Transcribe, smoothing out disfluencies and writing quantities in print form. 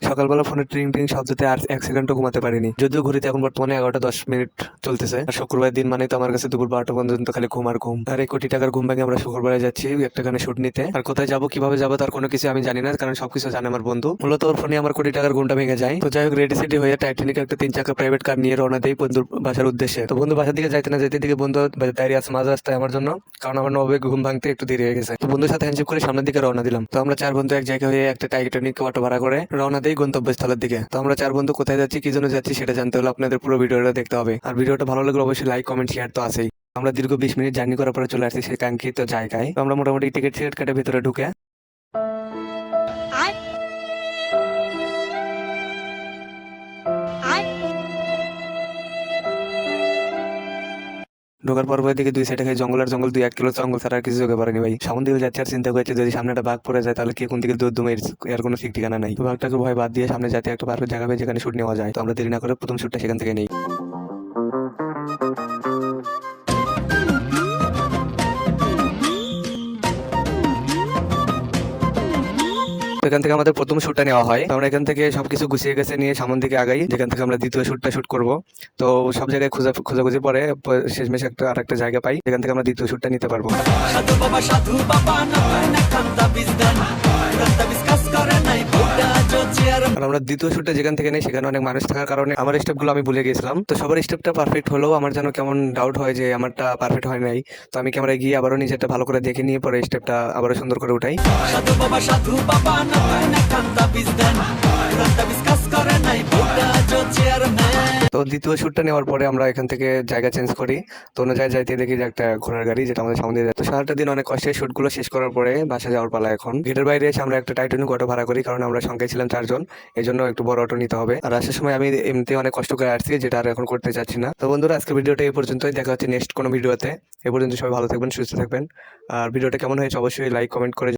সকালবেলা ফোনের ট্রিং ট্রিং শব্দতে আর 1 সেকেন্ডও ঘুমাতে পারিনি। যদিও ঘড়িতে এখন বর্তমানে 11টা 10 মিনিট চলতেছে। আর শুক্রবার দিন মানে তো আমার কাছে দুপুর 12টা পর্যন্ত খালি ঘুম আর ঘুম। আর 1 কোটি টাকার ঘুম ভেঙে আমরা শুক্রবারে যাচ্ছি একটা গানে শুট নিতে। আর কোথায় যাবো কিভাবে যাবো তার কোনো কিছু আমি জানি না, কারণ সবকিছু জানে আমার বন্ধু। মূলত ওর ফোনে আমার 1 কোটি টাকার ঘুমটা ভেঙে যায়। তো যাই হোক, রেডি সেডি হয়ে টাইটানিক একটা 3 চাকা প্রাইভেট কার নিয়ে রওনা দেই বন্ধুর বাসার উদ্দেশ্যে। তো বন্ধু বাসার দিকে যাইতে না যেতে দিকে বন্ধু দাঁড়িয়ে আছে মাঝ রাস্তায় আমার জন্য, কারণ আমার নবে ঘুম ভাঙতে একটু দেরি হয়ে গেছে। তো বন্ধুর সাথে হ্যান্ডশেক করে সামনের দিকে রওনা দিলাম। তো আমরা 4 বন্ধু এক জায়গায় হয়ে একটা টাইটানিক অটো ভাড়া করে রওনা দেই গন্তব্যস্থলের দিকে। তো আমরা 4 বন্ধু কোথায় যাচ্ছি কি জন্য যাচ্ছি সেটা জানতে হলে আপনাদের পুরো ভিডিওটা দেখতে হবে। আর ভিডিওটা ভালো লাগলে অবশ্যই লাইক কমেন্ট শেয়ার তো আছেই। আমরা দীর্ঘ 20 মিনিট জার্নি করার পরে চলে আসছি সেই কাঙ্ক্ষিত জায়গায়। তো আমরা মোটামুটি টিকিট কেটে ভেতরে ঢুকে I I ঢোকার পর দিকে 2 সাইডে খাই জঙ্গল আর জঙ্গল, 2-1 কিলো জঙ্গল ছাড়া আর কিছু চোখে পড়েনি ভাই। সামনে দিকে যাচ্ছে আর চিন্তা করছে যদি সামনে একটা বাঘ পড়ে যায় তাহলে কে কোন দিকে দৌড় দুমে এর কোনো ঠিক ঠিকানা নাই। তো বাঘটাকে ভয় বাদ দিয়ে সামনে যাতে একটা পারফেক্ট জায়গা পেয়ে যেখানে শুট নেওয়া যায়। তো আমরা দেরি না করে প্রথম শুটটা সেখান থেকে নেই। তো এখান থেকে আমাদের প্রথম শুটটা নেওয়া হয়। তো আমরা এখান থেকে সবকিছু গুছিয়ে গেছে নিয়ে সামনের দিকে আগাই, যেখান থেকে আমরা দ্বিতীয় শুটটা শুট করব। তো সব জায়গায় খোঁজাখুঁজি পরে শেষমেশ আরেকটা জায়গা পাই, যেখান থেকে আমরা দ্বিতীয় শুটটা নিতে পারবো। সাধু বাবা না কান্দা বিজদান কান্দা বিসকাস করে নাই বুড়া জোচিয়ার। আর আমরা দ্বিতীয় শুটটা যেখান থেকে নেই সেখানে অনেক মানুষ থাকার কারণে আমার স্টেপগুলো আমি ভুলে গেছিলাম। তো সবার স্টেপটা পারফেক্ট হলেও আমার যেন কেমন ডাউট হয় যে আমারটা পারফেক্ট হয় নাই। তো আমি ক্যামেরায় গিয়ে আবারও নিজেরটা ভালো করে দেখে নিয়ে পরে স্টেপটা আবারও সুন্দর করে উঠাই। সাধু বাবা না কান্দা বিজদান কান্দা বিসকাস করে নাই বুড়া জোচিয়ার। তো দ্বিতীয় শুটটা নেওয়ার পরে আমরা এখান থেকে জায়গা চেঞ্জ করি। তো অন্য জায়গায় যাইতে দেখি যে একটা ঘোড়ার গাড়ি, যেটা আমাদের সামনে যায়। তো সারাটা দিন অনেক কষ্টে শুটগুলো শেষ করার পরে বাসা যাওয়ার পালা। এখন গেটের বাইরে এসে আমরা একটা টাইটানিক অটো ভাড়া করি, কারণ আমরা সংখ্যায় ছিলাম 4 জন, এই জন্য একটু বড় অটো নিতে হবে। আর আসার সময় আমি এমনিতে অনেক কষ্ট করে আসছি, যেটা আর এখন করতে চাচ্ছি না। তো বন্ধুরা, আজকে ভিডিওটা এই পর্যন্তই, দেখা হচ্ছে নেক্সট কোনো ভিডিওতে। এ পর্যন্ত সবাই ভালো থাকবেন, সুস্থ থাকবেন। আর ভিডিওটা কেমন হয়েছে অবশ্যই লাইক কমেন্ট করে